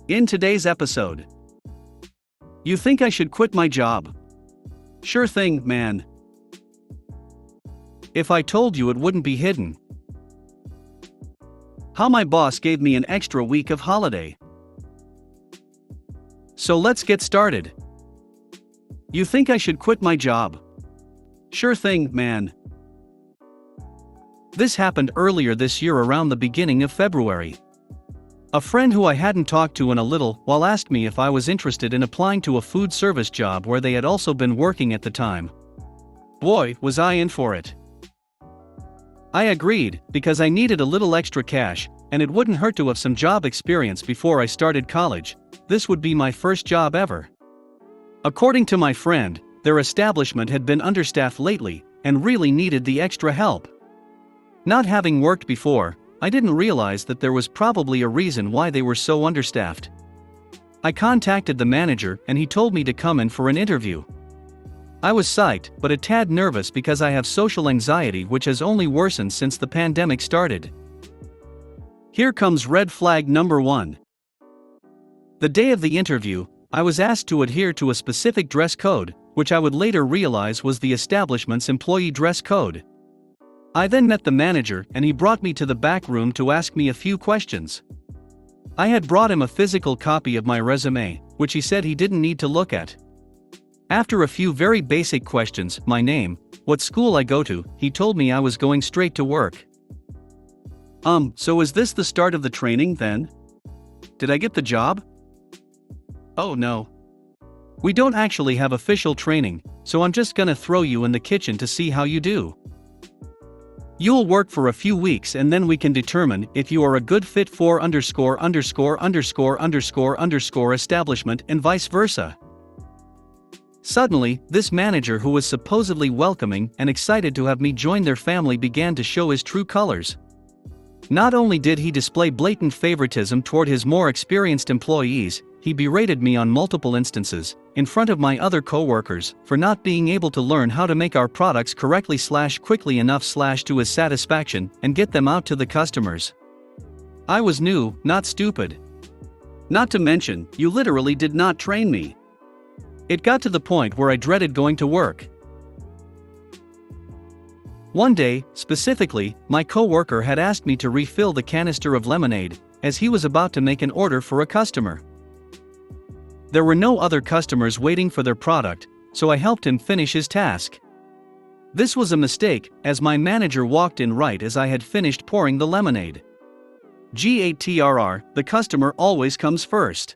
In today's episode, you think I should quit my job? Sure thing, man. If I told you, it wouldn't be hidden. How my boss gave me an extra week of holiday. So let's get started. You think I should quit my job? Sure thing, man. This happened earlier this year around the beginning of February. A friend who I hadn't talked to in a little while asked me if I was interested in applying to a food service job where they had also been working at the time. Boy, was I in for it. I agreed, because I needed a little extra cash, and it wouldn't hurt to have some job experience before I started college. This would be my first job ever. According to my friend, their establishment had been understaffed lately, and really needed the extra help. Not having worked before, I didn't realize that there was probably a reason why they were so understaffed. I contacted the manager and he told me to come in for an interview. I was psyched, but a tad nervous because I have social anxiety, which has only worsened since the pandemic started. Here comes red flag number 1. The day of the interview, I was asked to adhere to a specific dress code, which I would later realize was the establishment's employee dress code. I then met the manager and he brought me to the back room to ask me a few questions. I had brought him a physical copy of my resume, which he said he didn't need to look at. After a few very basic questions, my name, what school I go to, he told me I was going straight to work. So is this the start of the training then? Did I get the job? Oh no. We don't actually have official training, so I'm just gonna throw you in the kitchen to see how you do. You'll work for a few weeks and then we can determine if you are a good fit for ______ establishment and vice versa. Suddenly, this manager who was supposedly welcoming and excited to have me join their family began to show his true colors. Not only did he display blatant favoritism toward his more experienced employees, he berated me on multiple instances, in front of my other co-workers, for not being able to learn how to make our products correctly / quickly enough / to his satisfaction, and get them out to the customers. I was new, not stupid. Not to mention, you literally did not train me. It got to the point where I dreaded going to work. One day, specifically, my co-worker had asked me to refill the canister of lemonade, as he was about to make an order for a customer. There were no other customers waiting for their product, so I helped him finish his task. This was a mistake, as my manager walked in right as I had finished pouring the lemonade. GATRR, the customer always comes first.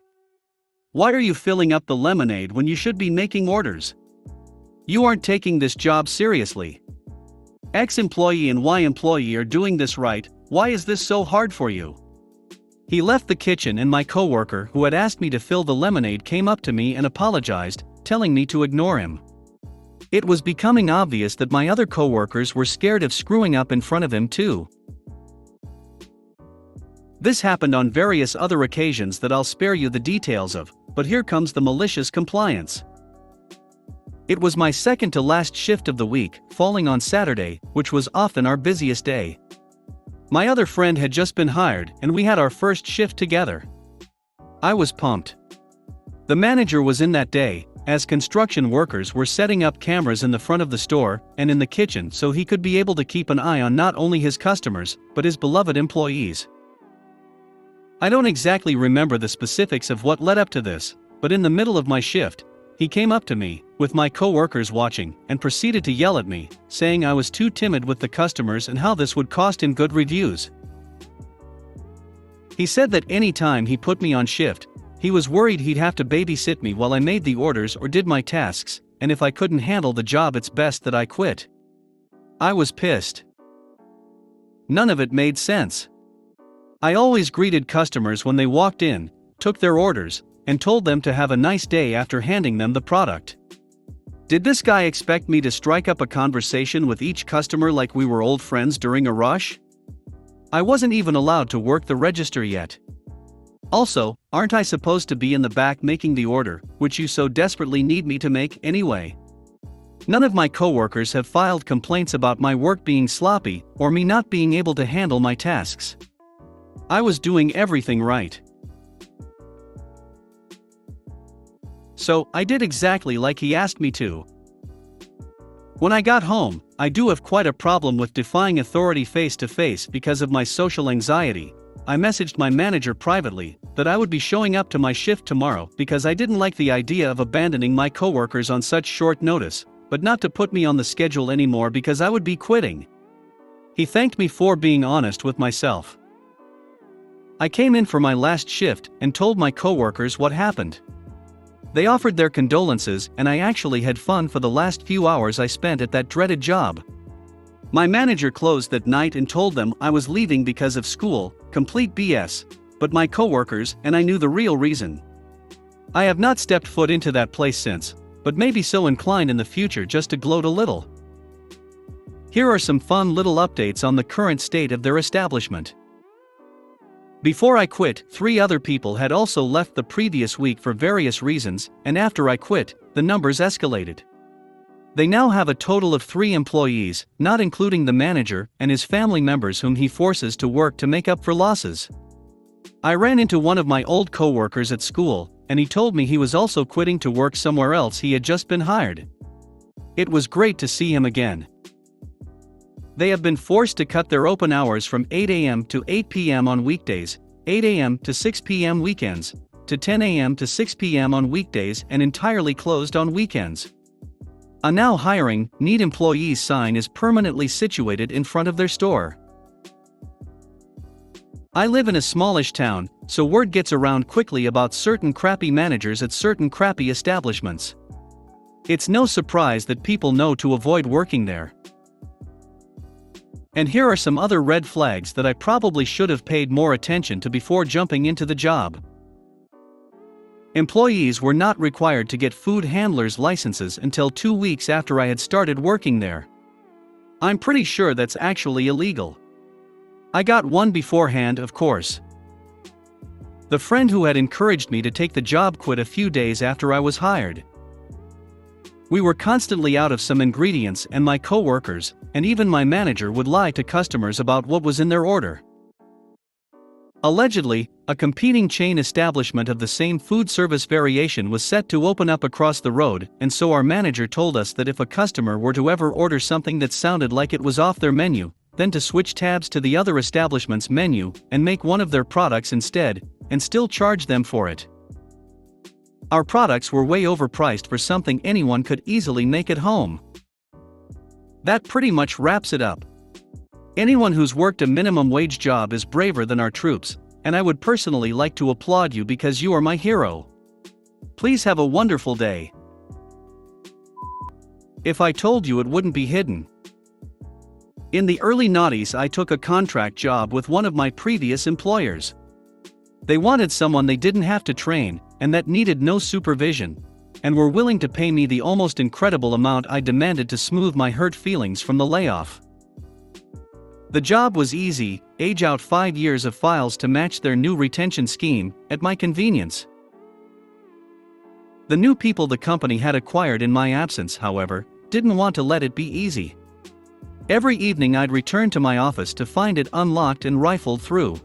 Why are you filling up the lemonade when you should be making orders? You aren't taking this job seriously. X employee and Y employee are doing this right. Why is this so hard for you? He left the kitchen and my coworker who had asked me to fill the lemonade came up to me and apologized, telling me to ignore him. It was becoming obvious that my other coworkers were scared of screwing up in front of him too. This happened on various other occasions that I'll spare you the details of, but here comes the malicious compliance. It was my second to last shift of the week, falling on Saturday, which was often our busiest day. My other friend had just been hired and we had our first shift together. I was pumped. The manager was in that day, as construction workers were setting up cameras in the front of the store and in the kitchen so he could be able to keep an eye on not only his customers, but his beloved employees. I don't exactly remember the specifics of what led up to this, but in the middle of my shift, he came up to me, with my co-workers watching, and proceeded to yell at me, saying I was too timid with the customers and how this would cost him good reviews. He said that any time he put me on shift, he was worried he'd have to babysit me while I made the orders or did my tasks, and if I couldn't handle the job it's best that I quit. I was pissed. None of it made sense. I always greeted customers when they walked in, took their orders, and told them to have a nice day after handing them the product. Did this guy expect me to strike up a conversation with each customer like we were old friends during a rush? I wasn't even allowed to work the register yet. Also, aren't I supposed to be in the back making the order, which you so desperately need me to make anyway? None of my coworkers have filed complaints about my work being sloppy or me not being able to handle my tasks. I was doing everything right. so I did exactly like he asked me to. When I got home, I do have quite a problem with defying authority face to face because of my social anxiety. I messaged my manager privately that I would be showing up to my shift tomorrow because I didn't like the idea of abandoning my coworkers on such short notice, but not to put me on the schedule anymore because I would be quitting. He thanked me for being honest with myself. I came in for my last shift and told my coworkers what happened. They offered their condolences, and I actually had fun for the last few hours I spent at that dreaded job. My manager closed that night and told them I was leaving because of school, complete BS, but my coworkers and I knew the real reason. I have not stepped foot into that place since, but may be so inclined in the future just to gloat a little. Here are some fun little updates on the current state of their establishment. Before I quit, 3 other people had also left the previous week for various reasons, and after I quit, the numbers escalated. They now have a total of 3 employees, not including the manager and his family members whom he forces to work to make up for losses. I ran into one of my old coworkers at school, and he told me he was also quitting to work somewhere else he had just been hired. It was great to see him again. They have been forced to cut their open hours from 8 a.m. to 8 p.m. on weekdays, 8 a.m. to 6 p.m. weekends, to 10 a.m. to 6 p.m. on weekdays, and entirely closed on weekends. A now hiring, need employees sign is permanently situated in front of their store. I live in a smallish town, so word gets around quickly about certain crappy managers at certain crappy establishments. It's no surprise that people know to avoid working there. And here are some other red flags that I probably should have paid more attention to before jumping into the job. Employees were not required to get food handlers' licenses until 2 weeks after I had started working there. I'm pretty sure that's actually illegal. I got one beforehand, of course. The friend who had encouraged me to take the job quit a few days after I was hired. We were constantly out of some ingredients, and my coworkers, and even my manager, would lie to customers about what was in their order. Allegedly, a competing chain establishment of the same food service variation was set to open up across the road, and so our manager told us that if a customer were to ever order something that sounded like it was off their menu, then to switch tabs to the other establishment's menu and make one of their products instead, and still charge them for it. Our products were way overpriced for something anyone could easily make at home. That pretty much wraps it up. Anyone who's worked a minimum wage job is braver than our troops, and I would personally like to applaud you because you are my hero. Please have a wonderful day. If I told you, it wouldn't be hidden. In the early noughties, I took a contract job with one of my previous employers. They wanted someone they didn't have to train, and that needed no supervision, and were willing to pay me the almost incredible amount I demanded to smooth my hurt feelings from the layoff. The job was easy: age out 5 years of files to match their new retention scheme, at my convenience. The new people the company had acquired in my absence, however, didn't want to let it be easy. Every evening I'd return to my office to find it unlocked and rifled through.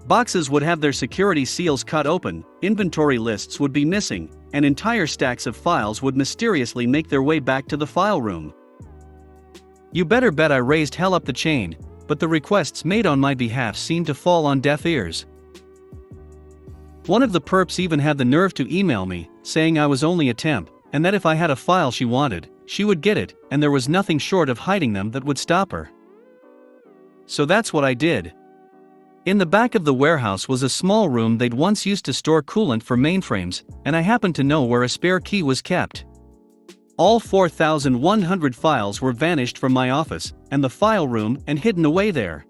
Boxes would have their security seals cut open, inventory lists would be missing, and entire stacks of files would mysteriously make their way back to the file room. You better bet I raised hell up the chain, but the requests made on my behalf seemed to fall on deaf ears. One of the perps even had the nerve to email me, saying I was only a temp, and that if I had a file she wanted, she would get it, and there was nothing short of hiding them that would stop her. So that's what I did. In the back of the warehouse was a small room they'd once used to store coolant for mainframes, and I happened to know where a spare key was kept. All 4,100 files were vanished from my office, and the file room, and hidden away there.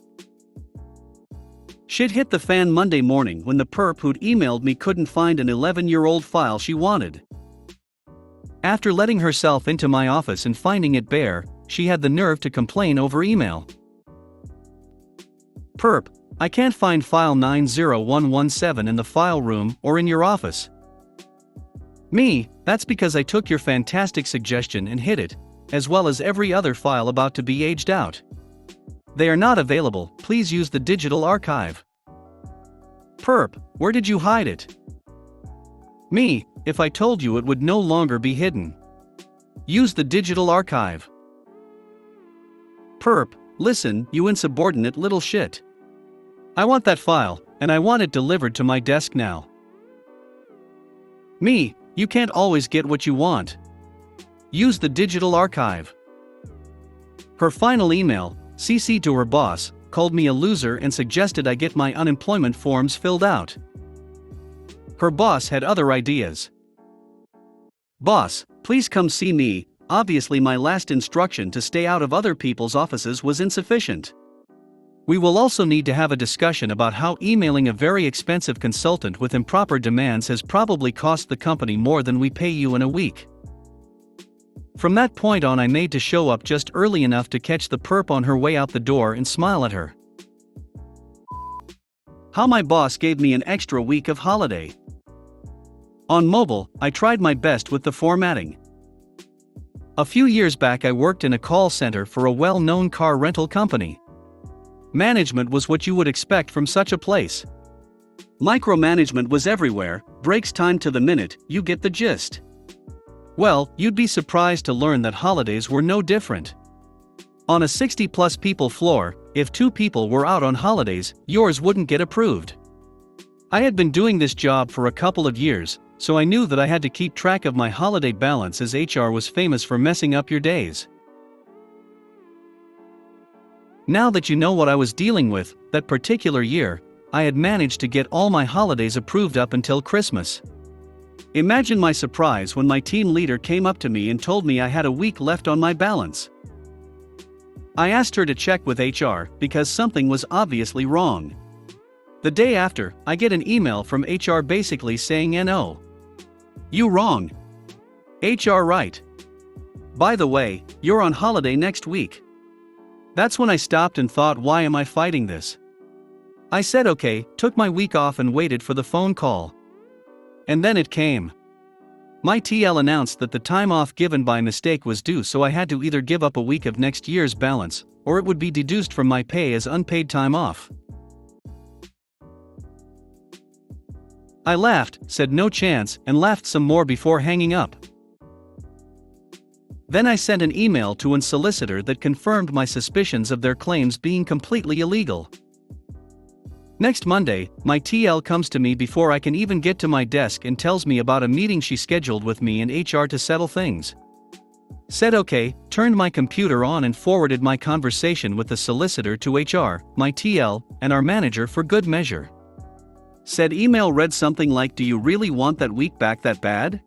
Shit hit the fan Monday morning when the perp who'd emailed me couldn't find an 11-year-old file she wanted. After letting herself into my office and finding it bare, she had the nerve to complain over email. Perp, I can't find file 90117 in the file room or in your office. Me, that's because I took your fantastic suggestion and hid it, as well as every other file about to be aged out. They are not available, please use the digital archive. Perp, where did you hide it? Me, if I told you it would no longer be hidden. Use the digital archive. Perp, listen, you insubordinate little shit. I want that file, and I want it delivered to my desk now. Me, you can't always get what you want. Use the digital archive. Her final email, CC to her boss, called me a loser and suggested I get my unemployment forms filled out. Her boss had other ideas. Boss, please come see me. Obviously my last instruction to stay out of other people's offices was insufficient. We will also need to have a discussion about how emailing a very expensive consultant with improper demands has probably cost the company more than we pay you in a week. From that point on, I made to show up just early enough to catch the perp on her way out the door and smile at her. How my boss gave me an extra week of holiday. On mobile, I tried my best with the formatting. A few years back I worked in a call center for a well-known car rental company. Management was what you would expect from such a place. Micromanagement was everywhere, breaks timed to the minute, you get the gist. Well, you'd be surprised to learn that holidays were no different. On a 60+ people floor, if 2 people were out on holidays, yours wouldn't get approved. I had been doing this job for a couple of years, so I knew that I had to keep track of my holiday balance, as HR was famous for messing up your days. Now that you know what I was dealing with, that particular year, I had managed to get all my holidays approved up until Christmas. Imagine my surprise when my team leader came up to me and told me I had a week left on my balance. I asked her to check with HR because something was obviously wrong. The day after, I get an email from HR basically saying "No. You wrong. HR right. By the way, you're on holiday next week." That's when I stopped and thought, why am I fighting this? I said okay, took my week off and waited for the phone call. And then it came. My TL announced that the time off given by mistake was due, so I had to either give up a week of next year's balance, or it would be deduced from my pay as unpaid time off. I laughed, said no chance, and laughed some more before hanging up. Then I sent an email to a solicitor that confirmed my suspicions of their claims being completely illegal. Next Monday, my TL comes to me before I can even get to my desk and tells me about a meeting she scheduled with me and HR to settle things. Said okay, turned my computer on and forwarded my conversation with the solicitor to HR, my TL, and our manager for good measure. Said email read something like, "Do you really want that week back that bad?"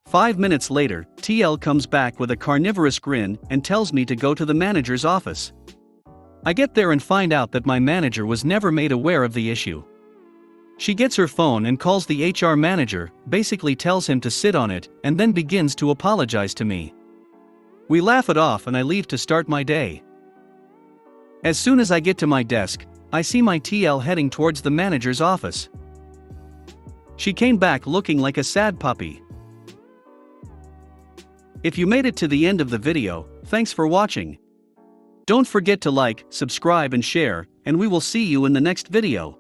5 minutes later, TL comes back with a carnivorous grin and tells me to go to the manager's office. I get there and find out that my manager was never made aware of the issue. She gets her phone and calls the HR manager, basically tells him to sit on it, and then begins to apologize to me. We laugh it off and I leave to start my day. As soon as I get to my desk, I see my TL heading towards the manager's office. She came back looking like a sad puppy. If you made it to the end of the video, thanks for watching. Don't forget to like, subscribe and share, and we will see you in the next video.